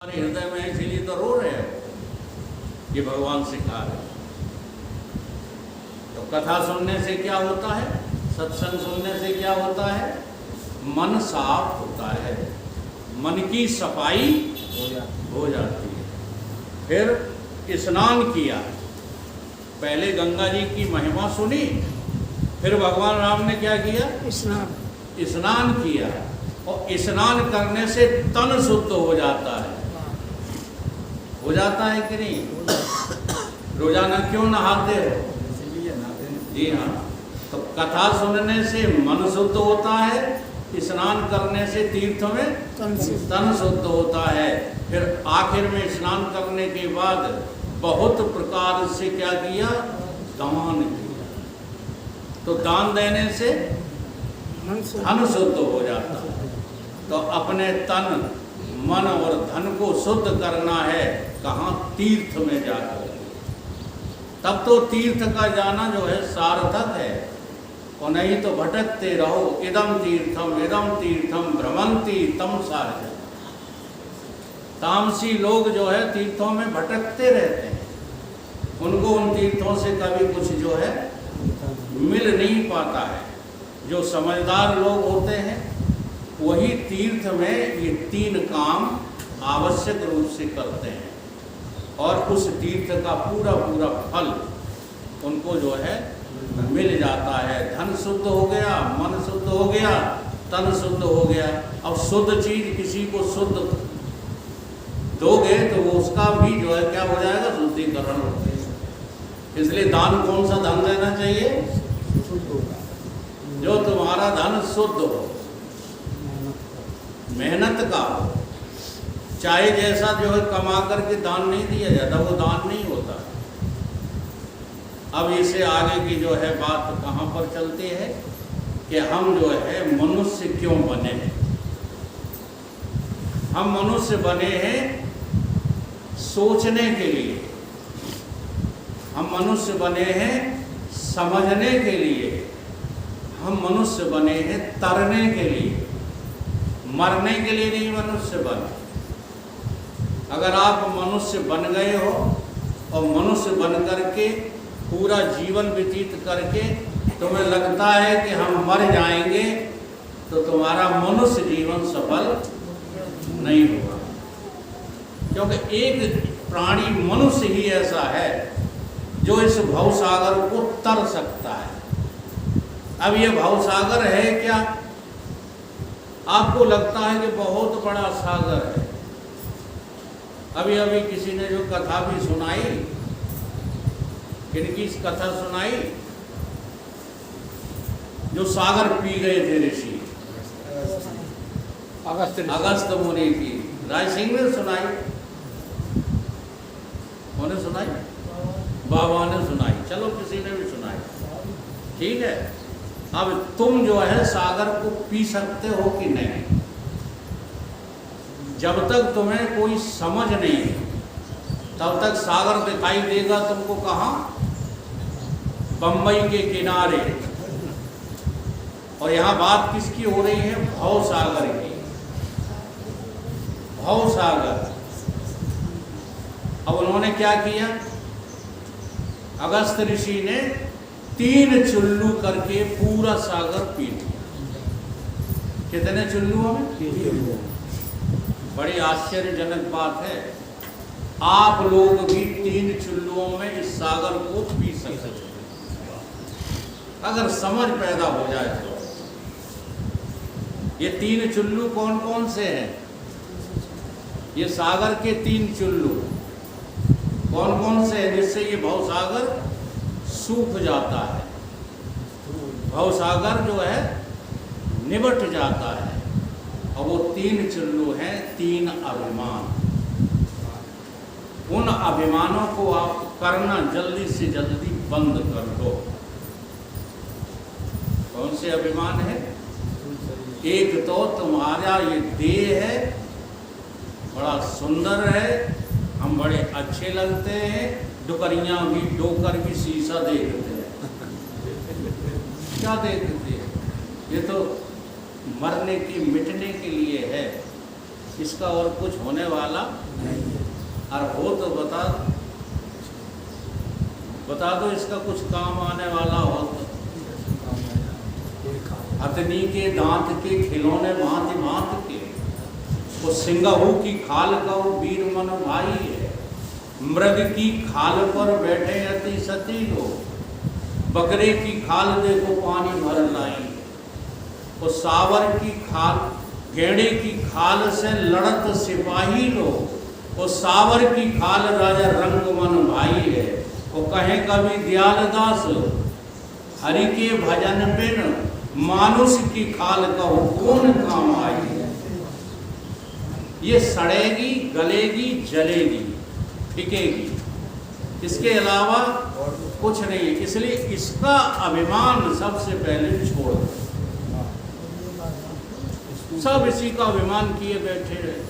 हमारे हृदय में, इसीलिए तो रो रहे हैं। ये भगवान सिखा रहे हैं। तो कथा सुनने से क्या होता है, सत्संग सुनने से क्या होता है, मन साफ होता है, मन की सफाई हो जाती है। फिर स्नान किया, पहले गंगा जी की महिमा सुनी, फिर भगवान राम ने क्या किया, स्नान किया। और स्नान करने से तन शुद्ध हो जाता है कि नहीं? रोजाना क्यों नहाते हो? जी हाँ। तो कथा सुनने से मन शुद्ध होता है, स्नान करने से तीर्थ में तन शुद्ध होता है। फिर आखिर में स्नान करने के बाद बहुत प्रकार से क्या किया, दान किया। तो दान देने से धन शुद्ध हो जाता है। तो अपने तन, मन और धन को शुद्ध करना है, कहाँ? तीर्थ में जाकर। तब तो तीर्थ का जाना जो है सार्थक है, और नहीं तो भटकते रहो। इदम तीर्थम भ्रमंती तम सारज। तामसी लोग जो है तीर्थों में भटकते रहते हैं, उनको उन तीर्थों से कभी कुछ जो है मिल नहीं पाता है। जो समझदार लोग होते हैं वही तीर्थ में ये तीन काम आवश्यक रूप से करते हैं, और उस तीर्थ का पूरा पूरा फल उनको जो है मिल जाता है। धन शुद्ध हो गया, मन शुद्ध हो गया, तन शुद्ध हो गया। अब शुद्ध चीज किसी को शुद्ध दोगे तो वो उसका भी जो है क्या हो जाएगा, शुद्धिकरण हो जाएगा। इसलिए दान कौन सा धन देना चाहिए? जो तुम्हारा धन शुद्ध हो, मेहनत का हो। चाहे जैसा जो है कमा करके दान नहीं दिया जाता, वो दान नहीं होता। अब इसे आगे की जो है बात कहाँ पर चलती है कि हम जो है मनुष्य क्यों बने हैं। हम मनुष्य बने हैं सोचने के लिए, हम मनुष्य बने हैं समझने के लिए, हम मनुष्य बने हैं तरने के लिए, मरने के लिए नहीं मनुष्य बने। अगर आप मनुष्य बन गए हो और मनुष्य बन करके पूरा जीवन व्यतीत करके तुम्हें लगता है कि हम मर जाएंगे, तो तुम्हारा मनुष्य जीवन सफल नहीं होगा। क्योंकि एक प्राणी मनुष्य ही ऐसा है जो इस भवसागर को तर सकता है। अब ये भवसागर है क्या? आपको लगता है कि बहुत बड़ा सागर है। अभी अभी किसी ने जो कथा भी सुनाई, किनकी कथा सुनाई, जो सागर पी गए थे ऋषि, अगस्त मुनि की, राय सिंह ने सुनाई, उन्होंने सुनाई, बाबा ने सुनाई, चलो किसी ने भी सुनाई, ठीक है। अब तुम जो है सागर को पी सकते हो कि नहीं? जब तक तुम्हें कोई समझ नहीं है तब तक सागर दिखाई देगा तुमको कहाँ? बंबई के किनारे। और यहाँ बात किसकी हो रही है? भव सागर की। भव सागर। अब उन्होंने क्या किया? अगस्त ऋषि ने 3 चुल्लू करके पूरा सागर पी लिया। कितने चुल्लुओं में? 3। बड़ी आश्चर्यजनक बात है, आप लोग भी 3 चुल्लुओं में इस सागर को पी सकते हैं, अगर समझ पैदा हो जाए तो। ये 3 चुल्लू कौन कौन से हैं? ये सागर के 3 चुल्लू कौन कौन से हैं जिससे ये भवसागर सूख जाता है, भवसागर जो है निबट जाता है। और वो 3 चुल्लू हैं, 3 अभिमान। उन अभिमानों को आप करना जल्दी से जल्दी बंद कर दो। कौन से अभिमान है? एक तो तुम्हारा ये देह है, बड़ा सुंदर है, हम बड़े अच्छे लगते हैं, डुकरियां भी डोकर भी शीशा देखते हैं। क्या देखते हैं? ये तो मरने की, मिटने के लिए है, इसका और कुछ होने वाला और हो तो बता दो इसका कुछ काम आने वाला हो तो। हथनी के दांत के खिलौने भांति भांति के, वो सिंगाहू की खाल का वो वीर मन भाई है। मृग की खाल पर बैठे अति सती लोग, बकरे की खाल देखो पानी भर लाई। वो सावर की खाल, गेड़े की खाल से लड़त सिपाही लोग, वो सावर की खाल राजा रंगमन भाई है। वो कहे कवि दयालदास, हरि के भजन बिन मानुष की खाल का वो कौन काम आई। ये सड़ेगी, गलेगी, जलेगी, फिकेगी, इसके अलावा कुछ नहीं है। इसलिए इसका अभिमान सबसे पहले छोड़ दो। सब इसी का अभिमान किए बैठे रहे।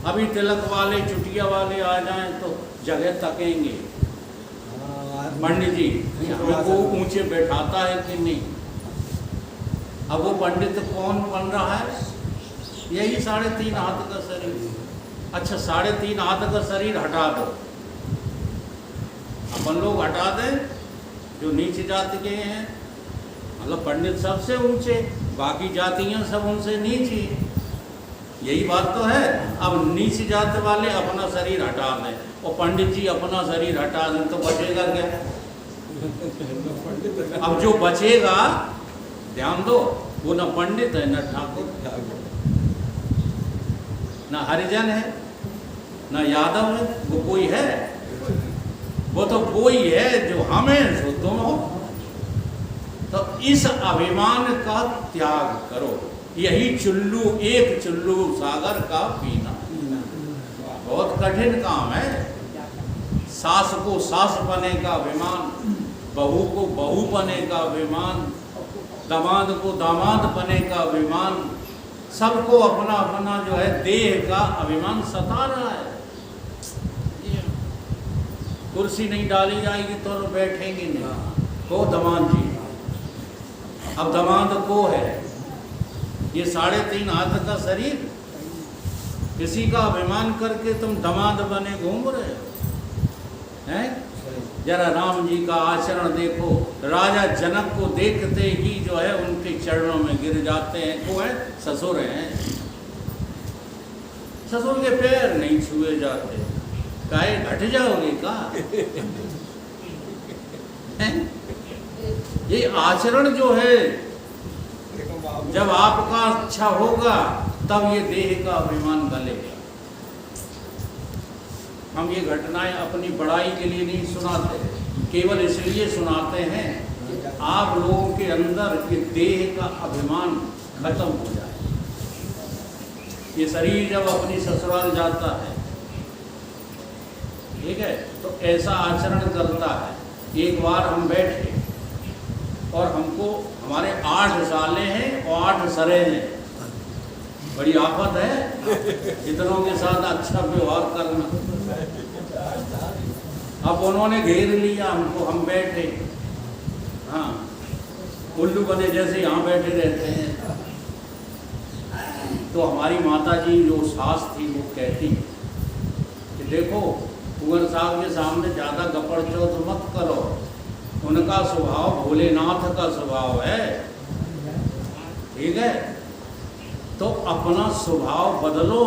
अभी तिलक वाले, चुटिया वाले आ जाएं तो जगह तकेंगे, पंडित जी हमको ऊंचे बैठाता है कि नहीं। अब वो पंडित कौन बन रहा है? यही 3.5 हाथ का शरीर। अच्छा 3.5 हाथ का शरीर हटा दो, अपन लोग हटा दें जो नीचे जाति के हैं, मतलब पंडित सबसे ऊंचे, बाकी जातियां सब उनसे नीचे, यही बात तो है। अब नीचे जाति वाले अपना शरीर हटा दें और पंडित जी अपना शरीर हटा दें तो बचेगा क्या? अब जो बचेगा, ध्यान दो, वो न पंडित है, न ठाकुर, न हरिजन है, न यादव है, वो कोई है? वो तो कोई है जो हमें जो तुम हो। तो इस अभिमान का त्याग करो। यही चुल्लू, एक चुल्लू सागर का पीना बहुत कठिन काम है। सास को सास बने का अभिमान, बहू को बहू बने का अभिमान, दामाद को दामाद बने का अभिमान, सबको अपना अपना जो है देह का अभिमान सता रहा है। कुर्सी नहीं डाली जाएगी तो बैठेंगे नहीं। को दामाद जी, अब दामाद को है ये 3.5 हाथ का शरीर, किसी का अभिमान करके तुम दामाद बने घूम रहे हैं। जरा राम जी का आचरण देखो, राजा जनक को देखते ही जो है उनके चरणों में गिर जाते हैं। वो है ससुर हैं, ससुर के पैर नहीं छुए जाते। काहे घट जाओगे का? ये आचरण जो है, जब आपका अच्छा होगा तब ये देह का अभिमान गलेगा। हम ये घटनाएं अपनी बड़ाई के लिए नहीं सुनाते, केवल इसलिए सुनाते हैं कि आप लोगों के अंदर ये देह का अभिमान खत्म हो जाए। ये शरीर जब अपनी ससुराल जाता है, ठीक है, तो ऐसा आचरण करता है। एक बार हम बैठे और हमको, हमारे 8 साले हैं और 8 सरे हैं, बड़ी आफत है इतनों के साथ अच्छा व्यवहार करना। अब उन्होंने घेर लिया हमको, हम बैठे, हाँ उल्लू बने जैसे यहाँ बैठे रहते हैं। तो हमारी माता जी जो सास थी वो कहती कि देखो कुंवर साहब के सामने ज़्यादा गपड़ चौथ मत करो, उनका स्वभाव भोलेनाथ का स्वभाव है, ठीक है, तो अपना स्वभाव बदलो,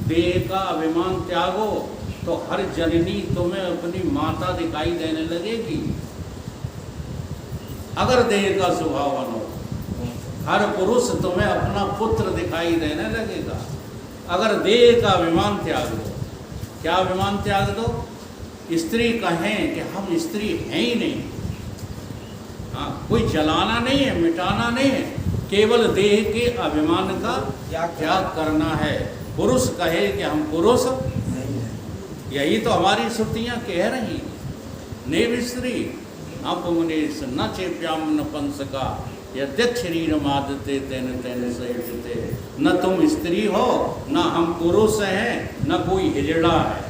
देह का अभिमान त्यागो, तो हर जननी तुम्हें अपनी माता दिखाई देने लगेगी। अगर देह का स्वभाव बनो, हर पुरुष तुम्हें अपना पुत्र दिखाई देने लगेगा। अगर देह का अभिमान त्याग दो, क्या अभिमान त्याग दो? स्त्री कहें कि हम स्त्री हैं ही नहीं, हाँ कोई जलाना नहीं है, मिटाना नहीं है, केवल देह के अभिमान का त्याग करना है। पुरुष कहे कि हम पुरुष, यही तो हमारी श्रुतियाँ कह रही। नेव स्त्री अपमुनेश न चेप्याम न पंसका, यद्यक्ष शरीर मादते तेन तेन सहिते। न तुम स्त्री हो, न हम पुरुष हैं, न कोई हिजड़ा है,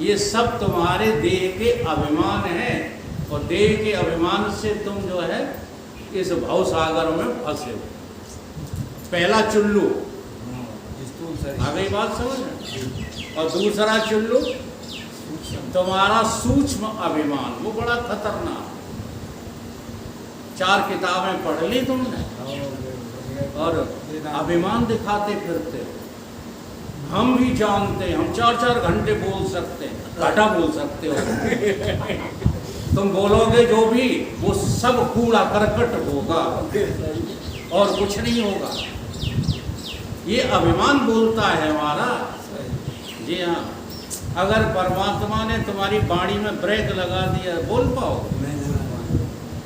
ये सब तुम्हारे देह के अभिमान है। और देह के अभिमान से तुम जो है इस भव सागर में फंसे हो। पहला चुल्लू, आ गई बात समझ? और दूसरा चुल्लू तुम्हारा सूक्ष्म अभिमान, वो बड़ा खतरनाक। 4 किताबें पढ़ ली तुमने और अभिमान दिखाते फिरते हो। हम भी जानते हैं, हम 4-4 घंटे बोल सकते हैं, घाटा बोल सकते हो। तुम बोलोगे जो भी, वो सब कूड़ा करकट होगा और कुछ नहीं होगा। ये अभिमान बोलता है हमारा। जी हाँ, अगर परमात्मा ने तुम्हारी वाणी में ब्रेक लगा दिया, बोल पाओ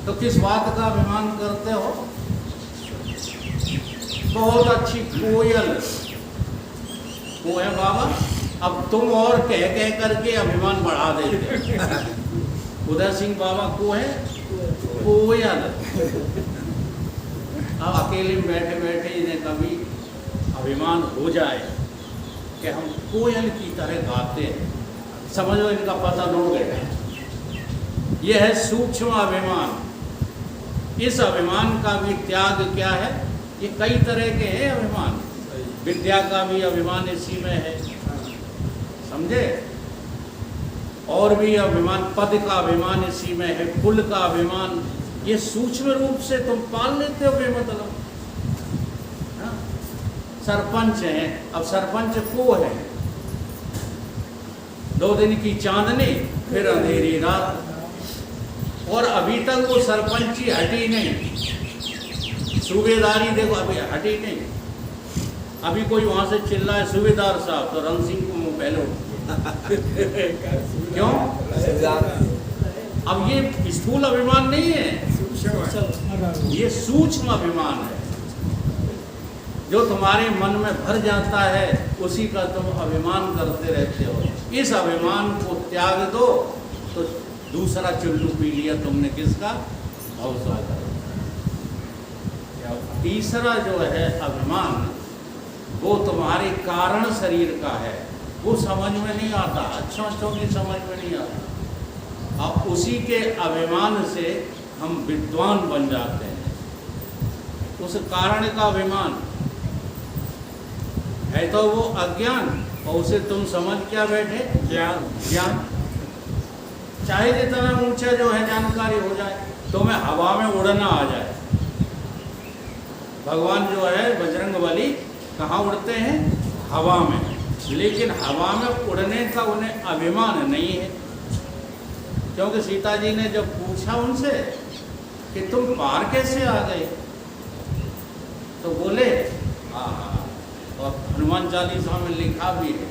तो किस बात का अभिमान करते हो? बहुत अच्छी कोयल वो है बाबा, अब तुम और कह कह करके अभिमान बढ़ा देते। उदय सिंह बाबा को है कोयल। अब अकेले में बैठे बैठे इन्हें कभी अभिमान हो जाए कि हम कोयल की तरह गाते हैं, समझो इनका पतन हो गया। यह है सूक्ष्म अभिमान। इस अभिमान का भी त्याग क्या है? ये कई तरह के हैं अभिमान। विद्या का भी अभिमान इसी में है, समझे? और भी अभिमान, पद का अभिमान इसी में है, कुल का अभिमान। ये सूक्ष्म रूप से तुम पाल लेते हो बेमतलब। सरपंच है, अब सरपंच को है 2 दिन की चांदनी फिर अंधेरी रात, और अभी तक वो सरपंची हटी नहीं। सूबेदारी देखो अभी हटी नहीं। अभी कोई वहां से चिल्लाए सूबेदार साहब तो रण सिंह को मुंह पहले क्यों? अब ये स्थूल अभिमान नहीं है, ये सूक्ष्म अभिमान है जो तुम्हारे मन में भर जाता है, उसी का तुम अभिमान करते रहते हो। इस अभिमान को त्याग दो तो दूसरा चुल्लू पी लिया तुमने, किसका? भवसागर का। तीसरा जो है अभिमान, वो तुम्हारे कारण शरीर का है, वो समझ में नहीं आता, अच्छों की समझ में नहीं आता। अब उसी के अभिमान से हम विद्वान बन जाते हैं। उस कारण का अभिमान है तो वो अज्ञान, और उसे तुम समझ क्या बैठे? ज्ञान। चाहे जितना ऊंचा जो है जानकारी हो जाए, तुम्हें हवा में उड़ना आ जाए। भगवान जो है बजरंगबली कहाँ उड़ते हैं? हवा में। लेकिन हवा में उड़ने का उन्हें अभिमान नहीं है, क्योंकि सीता जी ने जब पूछा उनसे कि तुम पार कैसे आ गए, तो बोले हाँ, और हनुमान चालीसा में लिखा भी है।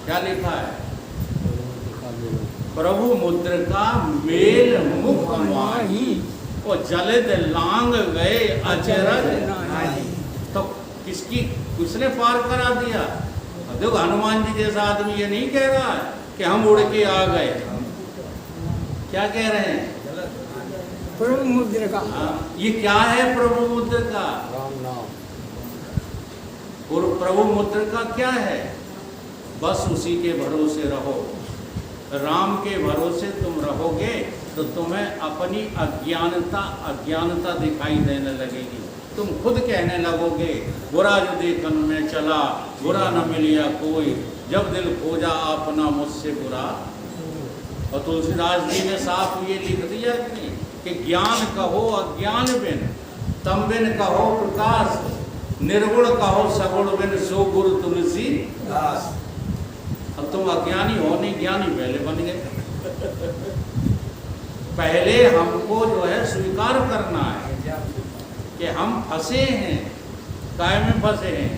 क्या लिखा है? प्रभु मुद्रिका मेल मुख माही, और जलद लांग गए अचरज नाही। तो किसने पार करा दिया? देखो हनुमान जी जैसा आदमी ये नहीं कह रहा है कि हम उड़ के आ गए। क्या कह रहे हैं? प्रभु मुद्रिका। ये क्या है प्रभु मुद्रिका? राम नाम। और प्रभु मुद्रिका क्या है? बस उसी के भरोसे रहो। राम के भरोसे तुम रहोगे तो तुम्हें अपनी अज्ञानता दिखाई देने लगेगी। तुम खुद कहने लगोगे बुरा जो देखन में चला, बुरा न मिलिया कोई, जब दिल खोजा अपना मुझसे बुरा। और तुलसीदास जी ने साफ ये लिख दिया कि ज्ञान कहो अज्ञान बिन, तम बिन कहो प्रकाश, निर्गुण कहो सगुण बिन, सो गुरु तुलसी दास। अब तुम अज्ञानी हो नहीं, ज्ञानी पहले बन गए। पहले हमको जो है स्वीकार करना है कि हम फंसे हैं। काय में फंसे हैं?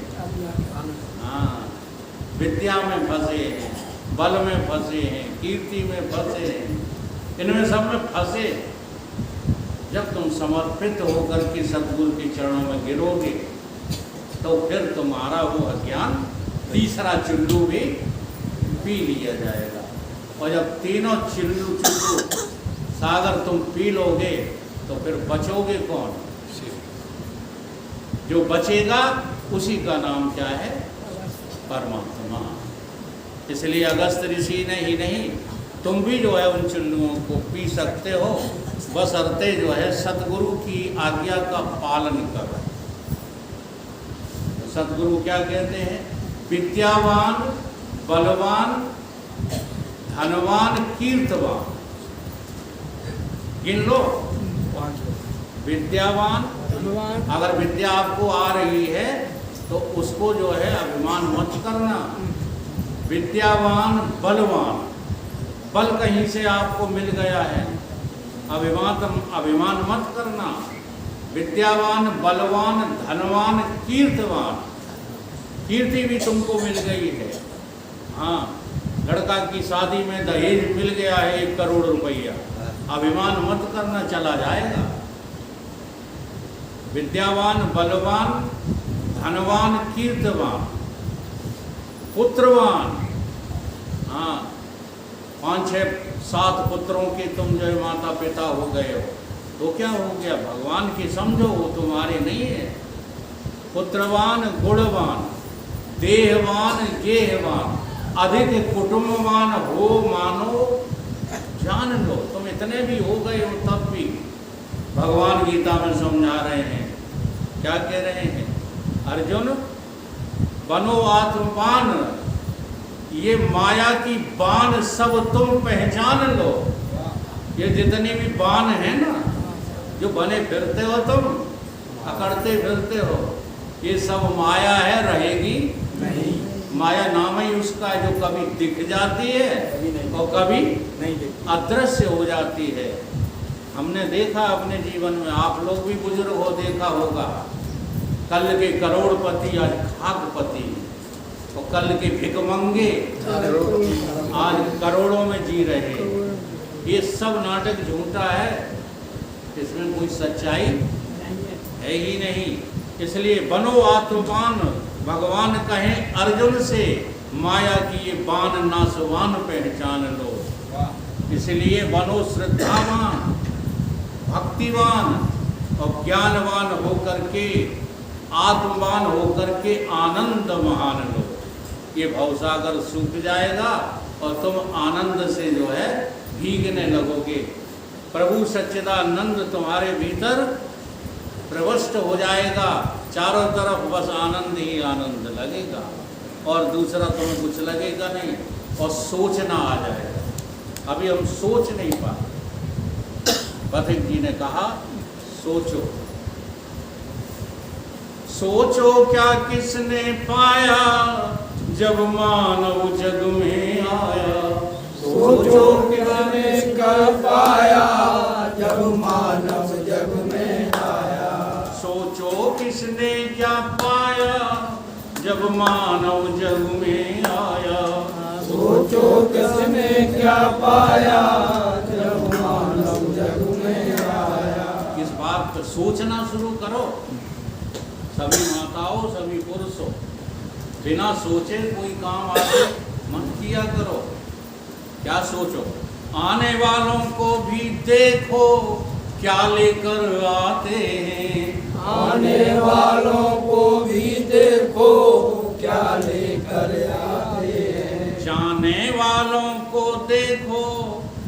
हाँ, विद्या में फंसे हैं, बल में फंसे हैं, कीर्ति में फंसे हैं, इनमें सब में फंसे। जब तुम समर्पित होकर के सद्गुरु के चरणों में गिरोगे तो फिर तुम्हारा वो अज्ञान तीसरा चुल्लू भी पी लिया जाएगा। और जब तीनों चुल्लू सागर तुम पी लोगे तो फिर बचोगे कौन? जो बचेगा उसी का नाम क्या है? परमात्मा। इसलिए अगस्त ऋषि ने ही नहीं, तुम भी जो है उन चुल्लुओं को पी सकते हो, बशर्ते जो है सतगुरु की आज्ञा का पालन करो। सतगुरु क्या कहते हैं विद्यावान, बलवान, धनवान, कीर्तवान। गिन लो। विद्यावान, धनवान, अगर विद्या आपको आ रही है तो उसको जो है अभिमान मत करना। विद्यावान, बलवान, बल कहीं से आपको मिल गया है, अभिमान मत करना। विद्यावान, बलवान, धनवान, कीर्तवान, कीर्ति भी तुमको मिल गई है। हाँ, लड़का की शादी में दहेज मिल गया है 1 करोड़ रुपया, अभिमान मत करना, चला जाएगा। विद्यावान, बलवान, धनवान, कीर्तवान, पुत्रवान। हाँ, 5, 6, 7 पुत्रों के तुम जो माता पिता हो गए हो तो क्या हो गया, भगवान की समझो, वो तुम्हारे नहीं है। पुत्रवान, गुणवान, देहवान, गेहवान, अधिक कुटुंबवान हो मानो जान लो। तुम इतने भी हो गए हो तब भी भगवान गीता में समझा रहे हैं। क्या कह रहे हैं? अर्जुन, बनो आत्मवान, ये माया की बाण सब तुम पहचान लो। ये जितनी भी बाण है ना, जो बने फिरते हो तुम, अकड़ते फिरते हो, ये सब माया है, रहेगी नहीं। माया नाम ही उसका है, जो कभी दिख जाती है और कभी अदृश्य हो जाती है। हमने देखा अपने जीवन में, आप लोग भी बुजुर्ग हो, देखा होगा, कल के करोड़पति आज खाकपति, और कल के भिकमंगे आज करोड़ों में जी रहे हैं। ये सब नाटक झूठा है, इसमें कोई सच्चाई है ही नहीं। इसलिए बनो आत्मवान, भगवान कहें अर्जुन से, माया की ये बाण नासवान पहचान लो। इसलिए बनो श्रद्धावान, भक्तिवान और ज्ञानवान होकर के, आत्मवान होकर के आनंद महान लो। ये भवसागर सूख जाएगा और तुम आनंद से जो है भीगने लगोगे। प्रभु सच्चिदानंद तुम्हारे भीतर प्रविष्ट हो जाएगा, चारों तरफ बस आनंद ही आनंद लगेगा और दूसरा तुम्हें कुछ लगेगा नहीं, और सोचना आ जाएगा। अभी हम सोच नहीं पाते। पथिक जी ने कहा सोचो, सोचो क्या किसने पाया जब मानव जग में आया। सोचो किसने क्या पाया जब मानव जग में आया। सोचो किसने क्या पाया जब मानव जग में आया। सोचो किसने क्या पाया जब मानव जग में आया। इस बात पर सोचना शुरू करो, सभी माताओं, सभी पुरुषों, बिना सोचे कोई काम आगे मत किया करो। क्या सोचो? आने वालों को भी देखो क्या लेकर आते हैं। आने वालों को भी देखो क्या लेकर आते हैं। जाने वालों को देखो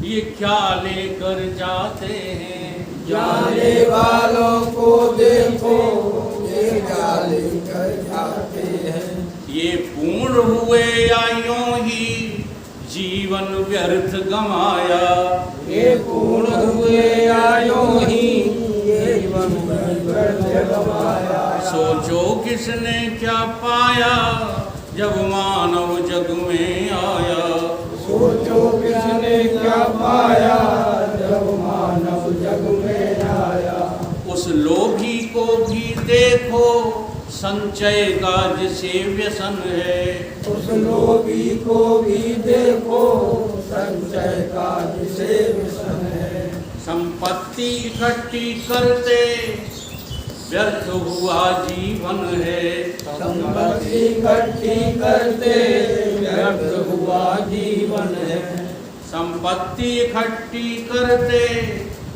ये क्या लेकर जाते हैं। जाने वालों को देखो ये क्या लेकर जाते हैं। ये पूर्ण हुए या यूं ही जीवन व्यर्थ गमाया। ये पूर्ण हुए या यूं ही जीवन व्यर्थ गमाया। सोचो किसने क्या पाया जब मानव जग में आया। सोचो किसने क्या पाया जब मानव जग में आया। उस लोभी को भी देखो संचय का जिसे व्यसन है। उस लोभी को भी देखो संचय का जिसे व्यसन है। संपत्ति इकट्ठी करते व्यर्थ हुआ जीवन है। संपत्ति इकट्ठी करते व्यर्थ हुआ जीवन है। संपत्ति इकट्ठी करते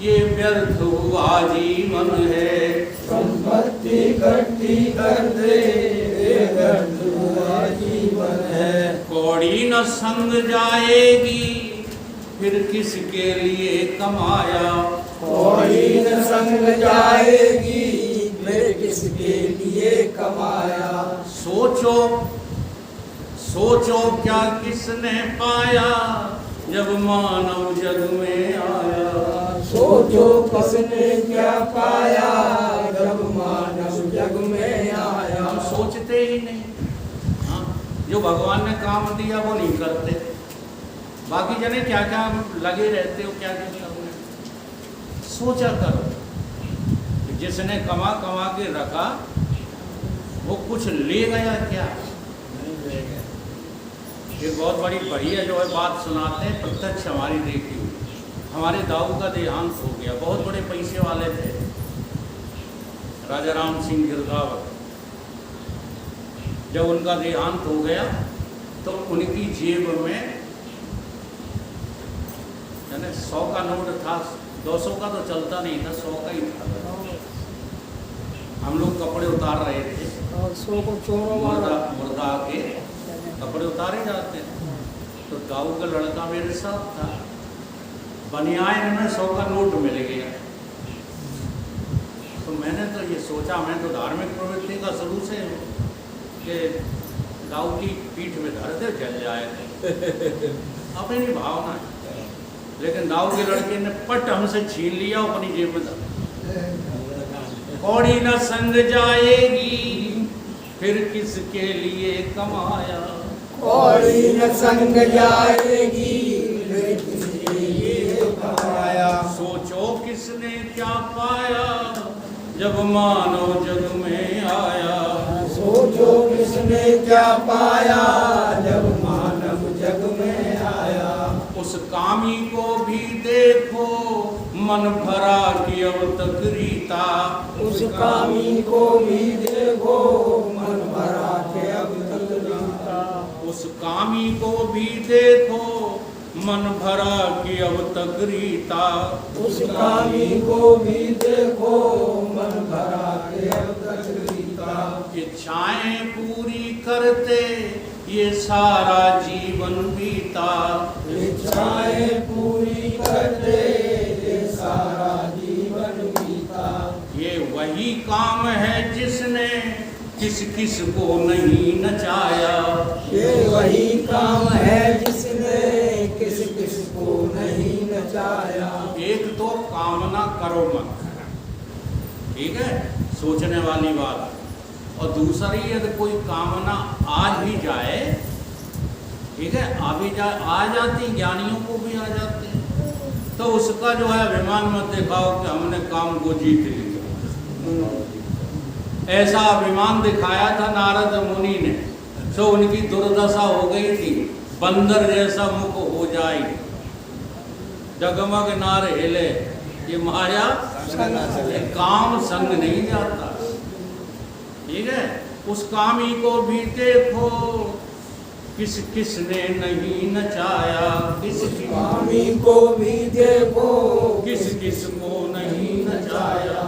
ये व्यर्थ हुआ जीवन है। संपत्ति इकट्ठी करते ये व्यर्थ हुआ जीवन है। कौड़ी न संग जाएगी फिर किसके लिए कमाया। कौड़ी न संग जाएगी फिर किसके लिए कमाया। सोचो सोचो क्या किसने पाया जब मानव जग में आया। सोचो किसने क्या पाया जब मानव जग में आया। हम सोचते ही नहीं। हाँ, जो भगवान ने काम दिया वो नहीं करते। बाकी जने क्या क्या लगे रहते हो, क्या क्या करने। सोचा करो, जिसने कमा कमा के रखा वो कुछ ले गया क्या? एक बहुत बड़ी बढ़िया जो है बात सुनाते हैं, प्रत्यक्ष हमारी देखी हुई। हमारे दाऊ का देहांत हो गया, बहुत बड़े पैसे वाले थे, राजा राम सिंह गिरगावर। जब उनका देहांत हो गया तो उनकी जेब में 100 का नोट था, 200 का तो चलता नहीं था, 100 का ही था। हम लोग कपड़े उतार रहे थे, और 100 को चोरों मुर्दा के कपड़े उतारे जाते हैं। तो दाऊ का लड़का मेरे साथ था, बनियान में 100 का नोट मिल गया। तो मैंने तो ये सोचा, मैं तो धार्मिक प्रवृत्ति का शुरू से हूँ कि दाऊ की पीठ में धर दे जल जाए, अपनी भावना है। लेकिन दाऊ के लड़के ने पट हमसे छीन लिया, अपनी जेब में धर। कौड़ी न संग जाएगी फिर किसके लिए कमाया। कौड़ी न संग जाएगी फिर किसके लिए कमाया। सोचो किसने क्या पाया जब मानव जग में आया। सोचो किसने क्या पाया जब मानव जग में आया। उस कामी को भी देखो मन भरा कि अब तक रीता। उस कामी को भी देखो मन भरा के अब तक रीता। उस कामी को भी देखो मन भरा कि अब तक रीता। उस कामी को भी देखो मन भरा के अब तक रीता। इच्छाएं पूरी करते ये सारा जीवन बीता। इच्छाएं पूरी करते ये सारा जीवन बीता। ये वही काम है जिसने किस किस को नहीं नचाया। ये वही काम है जिसने किस किस को नहीं नचाया। एक तो कामना करो मत, ठीक है, सोचने वाली बात। और दूसरी यदि कोई कामना आ भी जाए, ठीक है, आ जाती, ज्ञानियों को भी आ जाती, तो उसका जो है अभिमान मत दिखाओ कि हमने काम को जीत लिया। ऐसा अभिमान दिखाया था नारद मुनि ने, तो उनकी दुर्दशा हो गई थी, बंदर जैसा मुख हो जाए, जगमग नार हिले। ये माया काम संग नहीं जाता, ठीक है। उस कामी को भी देखो किस किसने नहीं नचाया। किस कामी को भी देखो किस किस को नहीं नचाया।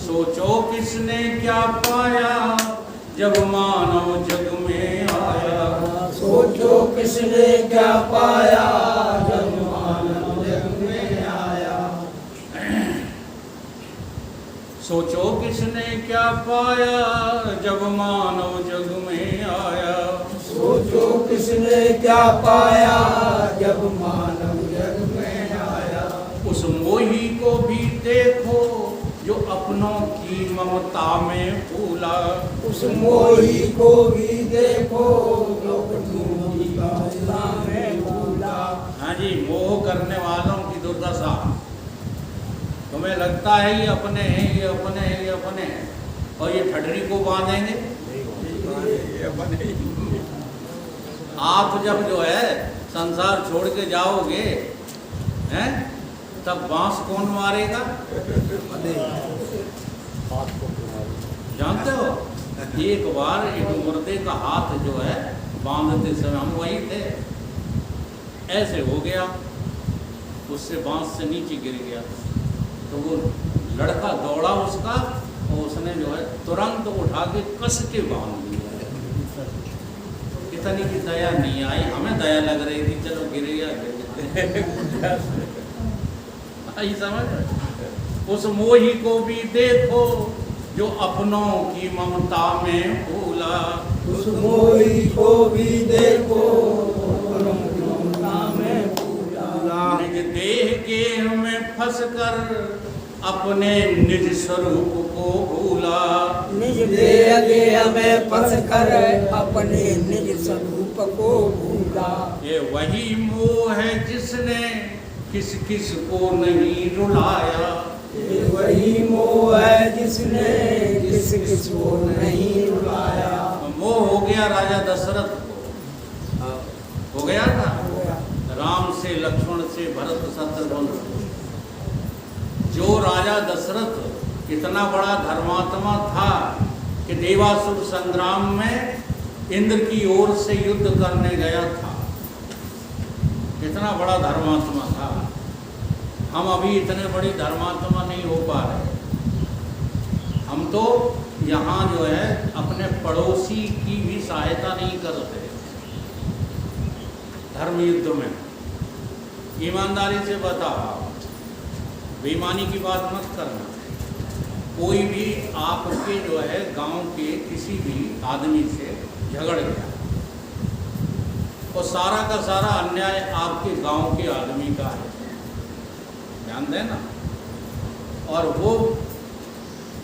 सोचो किसने क्या पाया जब मानव जग में आया। सोचो किसने क्या पाया जब मानव जग में आया। सोचो किसने क्या पाया जब मानव जग में आया। सोचो किसने क्या पाया जब मानव जग में आया। उस मोही को भी देखो जो अपनों की ममता में फूला। उस मोही को भी देखो जो अपनों की ममता में फूला। हाँ जी, मोह करने वालों की दुर्दशा। तुम्हें लगता है ये अपने हैं, ये अपने हैं, ये अपने हैं, और ये ठडरी को बांधेंगे। आप जब जो है संसार छोड़ के जाओगे, हैं, तब बांस कौन मारेगा? जानते हो, एक बार एक मुर्दे का हाथ जो है बांधते समय, हम वहीं थे, ऐसे हो गया, उससे बांस से नीचे गिर गया। तो वो लड़का दौड़ा उसका, और उसने जो है तुरंत उठा के कस के बांध दिया। इतनी की दया नहीं आई, हमें दया लग रही थी, चलो गिर गया। आई समझ। उस मोही को भी देखो जो अपनों की ममता में भूला। उस मोही को भी देखो ममता में भूला। निज देह के में फंस कर अपने निज स्वरूप को भूला। निज देह में फंस कर अपने निज स्वरूप को भूला। ये वही मोह है जिसने किस किस को नहीं रुलाया। ये वही मोह है जिसने किस किस को नहीं रुलाया। मोह हो गया राजा दशरथ को, हो गया था राम से, लक्ष्मण से, भरत शत्रुघ्न से। जो राजा दशरथ इतना बड़ा धर्मात्मा था कि देवासुर संग्राम में इंद्र की ओर से युद्ध करने गया था, इतना बड़ा धर्मात्मा था। हम अभी इतने बड़ी धर्मात्मा नहीं हो पा रहे। हम तो यहाँ जो है अपने पड़ोसी की भी सहायता नहीं करते धर्म युद्ध में। ईमानदारी से बताओ, बेईमानी की बात मत करना। कोई भी आपके जो है गांव के किसी भी आदमी से झगड़ गया और सारा का सारा अन्याय आपके गांव के आदमी का है, ध्यान देना। और वो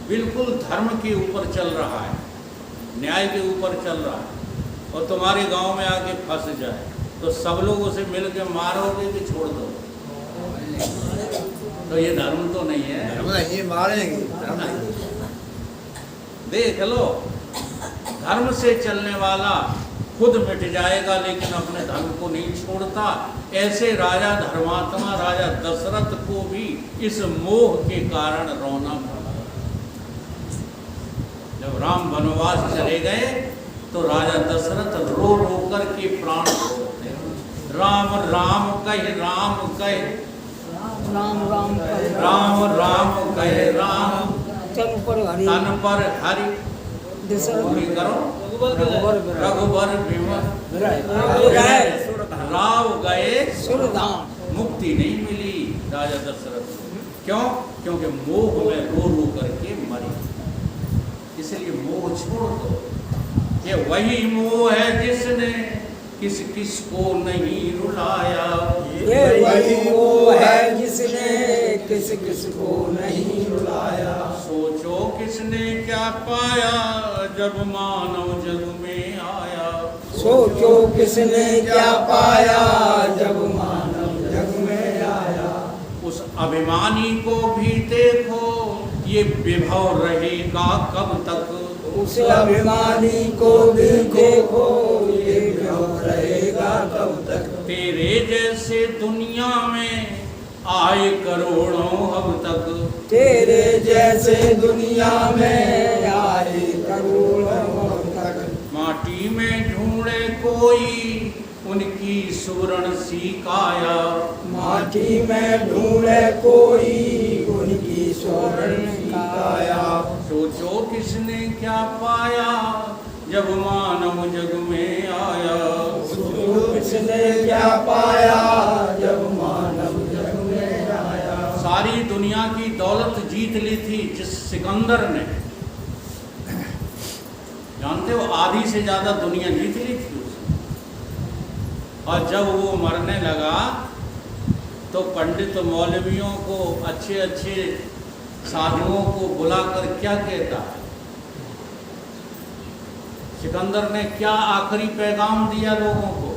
बिल्कुल धर्म के ऊपर चल रहा है, न्याय के ऊपर चल रहा है, और तुम्हारे गांव में आके फंस जाए तो सब लोग उसे मिल के मारोगे कि छोड़ दो? तो ये धर्म तो नहीं है। धर्म नहीं, मारेंगे धर्म नहीं। देख लो, धर्म से चलने वाला खुद मिट जाएगा लेकिन अपने धर्म को नहीं छोड़ता। ऐसे राजा धर्मात्मा राजा दशरथ को भी इस मोह के कारण रोना पड़ा। जब राम वनवास चले गए तो राजा दशरथ रो रो कर के प्राण छोड़ते। राम राम कहे राम कहे, राम राम कहे राम राम कहे राम, तन पर हरि तन पर हरि दशरथ करो रघुबर विमल राव गए सुरधाम। मुक्ति नहीं मिली राजा दशरथ को। क्यों? क्योंकि मोह में रो रो करके मरे। इसलिए मोह छोड़ दो। ये वही मोह है जिसने किस किस को नहीं रुलाया। ये वही मोह है जिसने किस किस को नहीं रुलाया। सोचो किसने क्या पाया जब मानव जग में आया। सोचो किसने क्या पाया जब मानव जग में आया। उस अभिमानी को भी देखो, ये विभव रहेगा कब तक। उस अभिमानी को भी देखो, ये विभव रहेगा कब तक। तेरे जैसे दुनिया में आए करोड़ों अब तक। तेरे जैसे दुनिया में आए करोड़ों अब तक। माटी में ढूंढे कोई उनकी सुवर्ण सी काया। माटी में ढूंढे कोई उनकी स्वर्ण की काया। सोचो किसने क्या पाया जब मानव जग में आया। सोचो किसने क्या पाया जब मानव जग में आया। सारी दुनिया की दौलत जीत ली थी जिस सिकंदर ने, जानते हो, आधी से ज्यादा दुनिया जीत ली थी उसने। और जब वो मरने लगा तो पंडित मौलवियों को, अच्छे अच्छे साधुओं को बुलाकर क्या कहता है, सिकंदर ने क्या आखिरी पैगाम दिया लोगों को?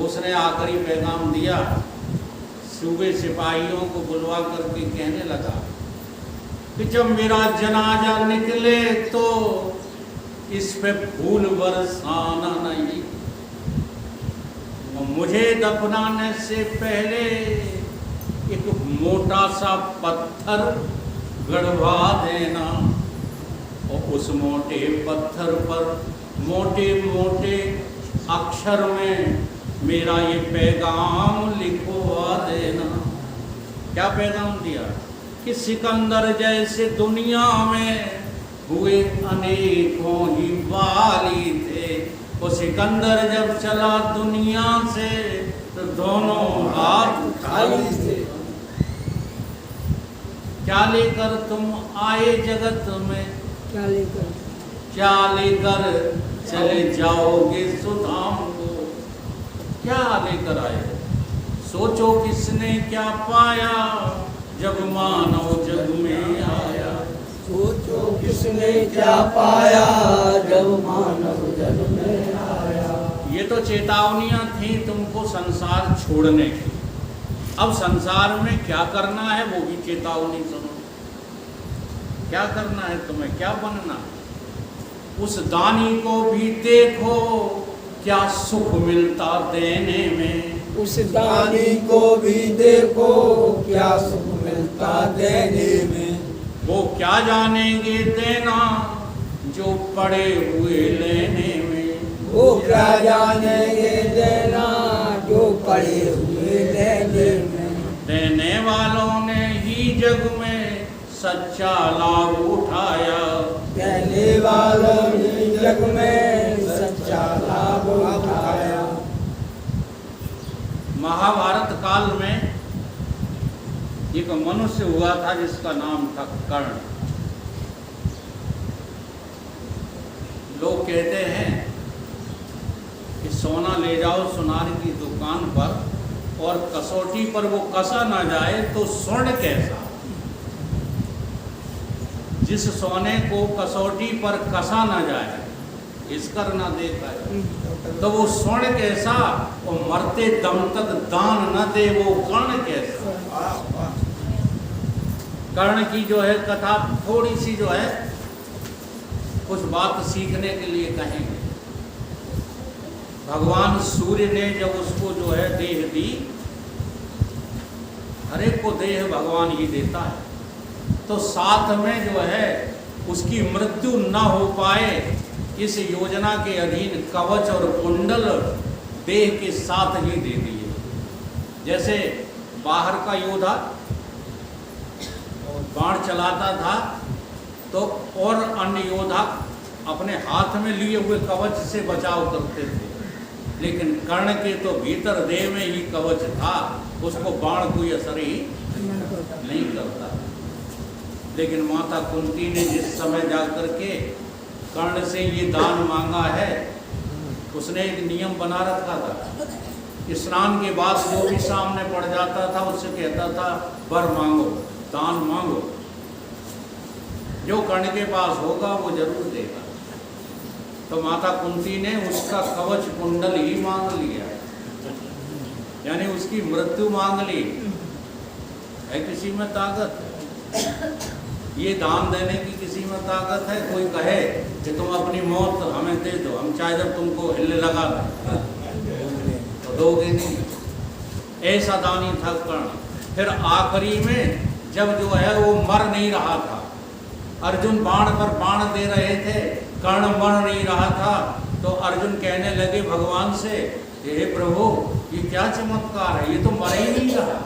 उसने आखिरी पैगाम दिया, सूबे सिपाहियों को बुलवा करके कहने लगा कि जब मेरा जनाजा निकले तो इस पे फूल बरसाना नहीं, और मुझे दफनाने से पहले एक मोटा सा पत्थर गड़वा देना, और उस मोटे पत्थर पर मोटे मोटे अक्षर में मेरा ये पैगाम लिखवा देना। क्या पैगाम दिया? कि सिकंदर जैसे दुनिया में हुए अनेकों ही वाली थे, वो सिकंदर जब चला दुनिया से तो दोनों हाथ खाली थे। क्या लेकर तुम आए जगत में, क्या लेकर क्या लेकर चले जाओगे सुधाम को। क्या लेकर आए, सोचो किसने क्या पाया जब मानव जग में आया। सोचो किसने क्या पाया जब मानव जग में आया। ये तो चेतावनियां थी तुमको संसार छोड़ने की। अब संसार में क्या करना है वो भी चेतावनी सुनो। क्या करना है तुम्हें, क्या बनना है। उस दानी को भी देखो क्या सुख मिलता देने में। उस दानी को भी देखो क्या सुख मिलता देने में। वो क्या जानेंगे देना जो पड़े हुए लेने में। वो क्या जानेंगे देना जो पड़े हुए लेने में। देने वालों ने ही जग में सच्चा लाभ उठाया। देने वालों ने जग में सच्चा लाभ उठाया। महाभारत काल में एक मनुष्य हुआ था जिसका नाम था कर्ण। लोग कहते हैं कि सोना ले जाओ सुनार की दुकान पर और कसौटी पर वो कसा ना जाए तो स्वर्ण कैसा। जिस सोने को कसौटी पर कसा ना जाए, इसकर ना देखा जाए, तो वो स्वर्ण कैसा। वो मरते दम तक दान न दे वो कर्ण कैसा। कर्ण की जो है कथा थोड़ी सी जो है कुछ बात सीखने के लिए कहेंगे। भगवान सूर्य ने जब उसको जो है देह दी, हर एक को देह भगवान ही देता है, तो साथ में जो है उसकी मृत्यु न हो पाए इस योजना के अधीन कवच और कुंडल देह के साथ ही दे दिए। जैसे बाहर का योद्धा बाण चलाता था तो और अन्य योद्धा अपने हाथ में लिए हुए कवच से बचाव करते थे, लेकिन कर्ण के तो भीतर देह में ही कवच था, उसको बाण कोई असर ही नहीं करता। लेकिन माता कुंती ने जिस समय जाकर के कर्ण से ये दान मांगा है, उसने एक नियम बना रखा था। स्नान के बाद जो भी सामने पड़ जाता था उससे कहता था वर मांगो, दान मांगो, जो कर्ण के पास होगा वो जरूर देगा। तो माता कुंती ने उसका कवच कुंडल ही मांग लिया, यानी उसकी मृत्यु मांग ली। है किसी में ताकत? ये दान देने की किसी में ताकत है? कोई कहे कि तुम अपनी मौत हमें दे दो, हम चाहे जब तुमको हिले लगा दें, तो दोगे नहीं। ऐसा दानी था कर्ण। फिर आखिरी में जब जो है वो मर नहीं रहा था, अर्जुन बाण पर बाण दे रहे थे, कर्ण मर नहीं रहा था, तो अर्जुन कहने लगे भगवान से, हे प्रभु ये क्या चमत्कार है, ये तो मर ही नहीं रहा।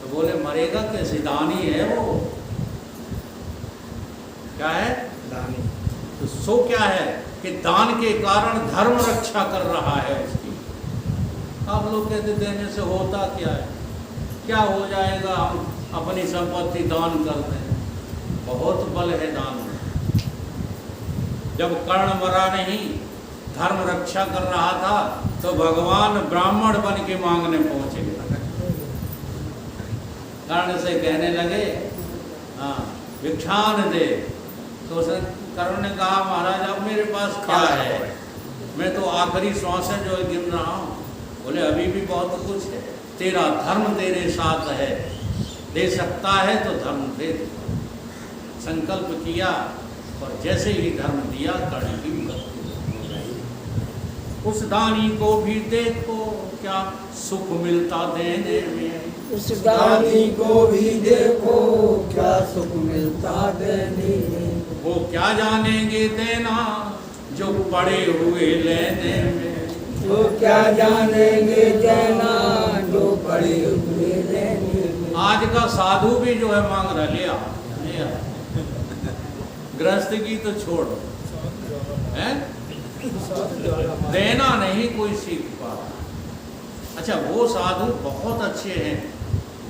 तो बोले मरेगा कैसे, दानी है वो। क्या है? दानी। तो सो क्या है कि दान के कारण धर्म रक्षा कर रहा है उसकी। आप लोग कहते देने से होता क्या है, क्या हो जाएगा, हम अपनी संपत्ति दान करते हैं। बहुत बल है दान में। जब कर्ण मरा नहीं, धर्म रक्षा कर रहा था, तो भगवान ब्राह्मण बन के मांगने पहुंचे। कर्ण से कहने लगे हाँ भिक्षान दे। तो कर्ण ने कहा महाराज अब मेरे पास क्या है, मैं तो आखिरी श्वास है जो गिन रहा हूँ। बोले अभी भी बहुत कुछ है, तेरा धर्म तेरे साथ है, दे सकता है तो धर्म दे दे। संकल्प किया और जैसे ही धर्म दिया कर्ण की मृत्यु हो गई। उस दानी को भी देखो क्या सुख मिलता देने में। उस दानी को भी देखो क्या सुख मिलता देने में। वो क्या जानेंगे देना जो पड़े हुए लेने में। वो क्या जानेंगे देना जो पड़े हुए लेने में। आज का साधु भी जो है मांग रहा, लिया गृहस्थ की तो छोड़ है, देना नहीं कोई सीख पा। अच्छा वो साधु बहुत अच्छे हैं,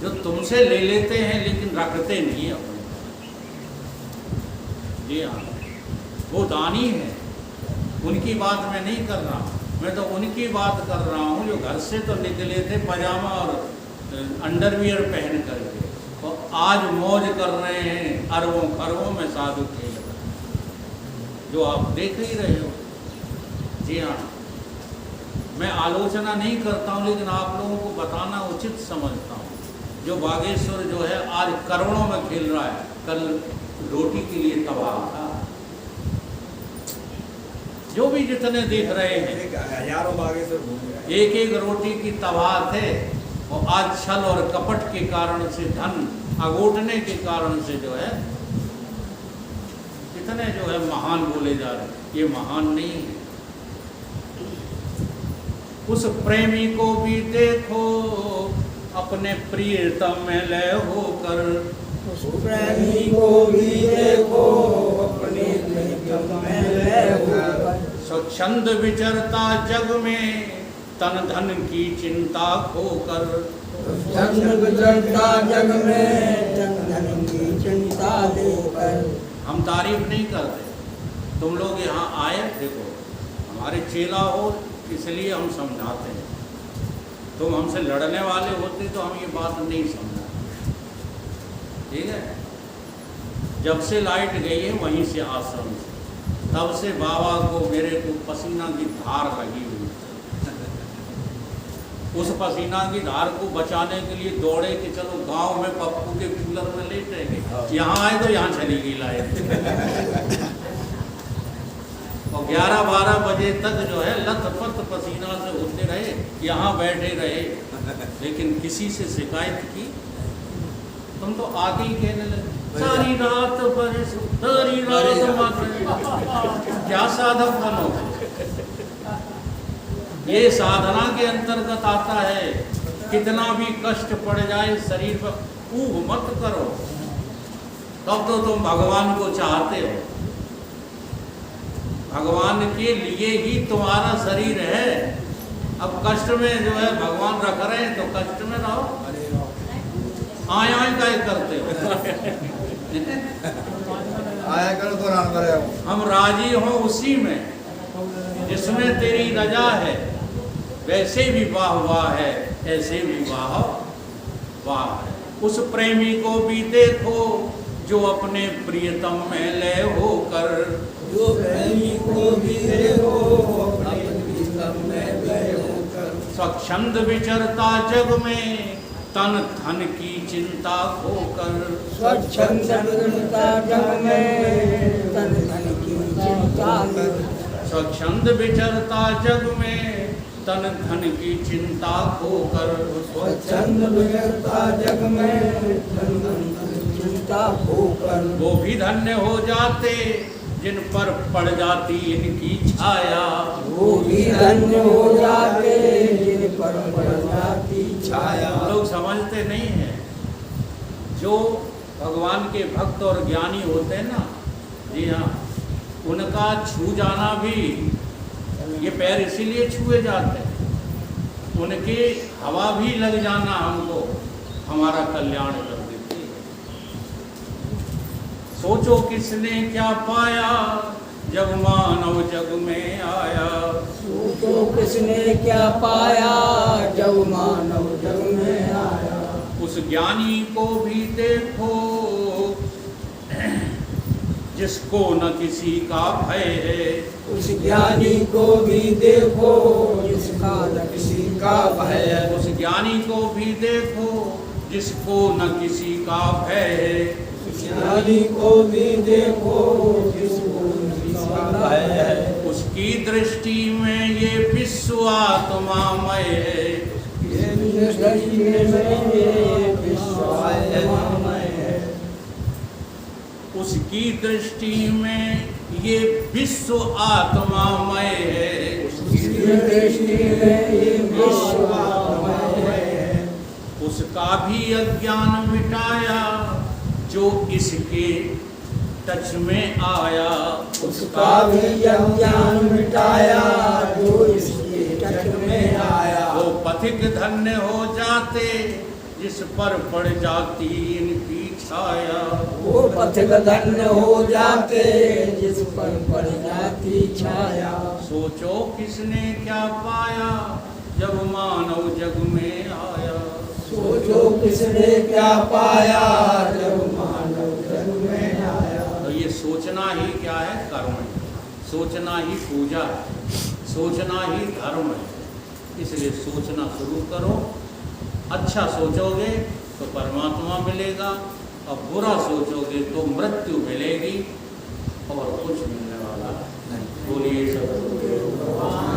जो तुमसे ले लेते हैं लेकिन रखते नहीं अपने। जी हाँ, वो दानी है, उनकी बात मैं नहीं कर रहा हूँ, मैं तो उनकी बात कर रहा हूँ जो घर से तो निकले थे पजामा और अंडरवियर पहन करके, तो आज मौज कर रहे हैं, अरबों खरबों में साधु खेल रहे हैं, जो आप देख ही रहे हो। जी हाँ, मैं आलोचना नहीं करता हूँ, लेकिन आप लोगों को बताना उचित समझता हूँ। जो बागेश्वर जो है आज करोड़ों में खेल रहा है, कल रोटी के लिए तबाह था। जो भी जितने देख रहे हैं, हजारों बागेश्वर घूम रहे हैं। एक एक रोटी की तबाह थे, और आज छल और कपट के कारण से, धन अगोटने के कारण से जो है कितने जो है महान बोले जा रहे हैं। ये महान नहीं है। उस प्रेमी को भी देखो अपने प्रियतम में लय होकर, उस प्रेमी को भी देखो अपने प्रियतम में लय होकर, स्वच्छंद विचरता जग में तन धन की चिंता खोकर। स्वच्छंद विचरता जग में तन धन की चिंता लेकर। हम तारीफ नहीं करते, तुम लोग यहाँ आए, देखो हमारे चेला हो इसलिए हम समझाते हैं। तुम हमसे लड़ने वाले होते तो हम ये बात नहीं समझा। ठीक है, जब से लाइट गई है वहीं से आश्रम से, तब से बाबा को मेरे को पसीना की धार लगी हुई। उस पसीना की धार को बचाने के लिए दौड़े कि चलो गांव में पप्पू के कूलर में लेटेंगे, यहाँ आए तो यहाँ चली गई लाइट। और 11-12 बजे तक जो है लथपथ पसीना से होते रहे, यहाँ बैठे रहे, लेकिन किसी से शिकायत की? तुम तो आगे ही कहने लगे सारी रात बरस, सारी रात क्या साधक बनो? ये साधना के अंतर्गत आता है। कितना भी कष्ट पड़ जाए शरीर पर, ऊब मत करो, तब तो तुम भगवान को चाहते हो। भगवान के लिए ही तुम्हारा शरीर है। अब कष्ट में जो है भगवान रख रहे हैं तो कष्ट में रहो। आय आय क्या करते हो? आया करो तो राम करे। हम राजी हो उसी में जिसमें तेरी रजा है। वैसे भी वाह वाह है, ऐसे भी वाह वाह है। उस प्रेमी को भी देखो जो अपने प्रियतम में लय होकर, जो प्रेमी को भी देखो अपने प्रियतम में लय होकर, स्वच्छंद विचरता जग में तन धन की चिंता खोकर। स्वच्छंद विचरता जग में तन धन की चिंता लेकर। स्वच्छंद विचरता जग में तन धन की चिंता खोकर। स्वच्छंद विचरता जग में तन धन की चिंता खोकर। वो भी धन्य हो जाते जिन पर पड़ जाती इनकी छाया। वो भी धन्य हो जाते जिन पर पड़ जाती छाया। लोग समझते नहीं है। जो भगवान के भक्त और ज्ञानी होते हैं ना, जी हाँ, उनका छू जाना भी, ये पैर इसीलिए छुए जाते हैं, उनके हवा भी लग जाना हमको हमारा कल्याण कर देती है। सोचो किसने क्या पाया जब मानव जग में आया। सोचो किसने क्या पाया जब मानव जग में आया। उस ज्ञानी को भी देखो जिसको न किसी का भय है। उस ज्ञानी को भी देखो जिसका न किसी का भय है। उस ज्ञानी को भी देखो जिसको न किसी का भय है। उस ज्ञानी को भी देखो जिसको न किसी का भय है। उसकी दृष्टि में ये विश्व आत्मामय है। ये दृष्टि में ये विश्व आत्मामय है। उसकी दृष्टि में ये विश्व आत्मामय है। उसकी दृष्टि में ये विश्व आत्मामय है। उसका भी अज्ञान मिटाया जो इसके टच में आया। उसका भी अज्ञान मिटाया जो इसके टच में आया। वो पथिक धन्य हो जाते जिस पर पड़ जाती इनकी छाया। वो पथिक धन्य हो जाते जिस पर पड़ जाती छाया। सोचो किसने क्या पाया जब मानव जग में आया। सोचो किसने क्या पाया जब मानव जग में आया। तो ये सोचना ही क्या है? कर्म है। सोचना ही पूजा है, सोचना ही धर्म है। इसलिए सोचना शुरू करो। अच्छा सोचोगे तो परमात्मा मिलेगा, और बुरा सोचोगे तो मृत्यु मिलेगी, और कुछ मिलने वाला नहीं। बोलिए सब।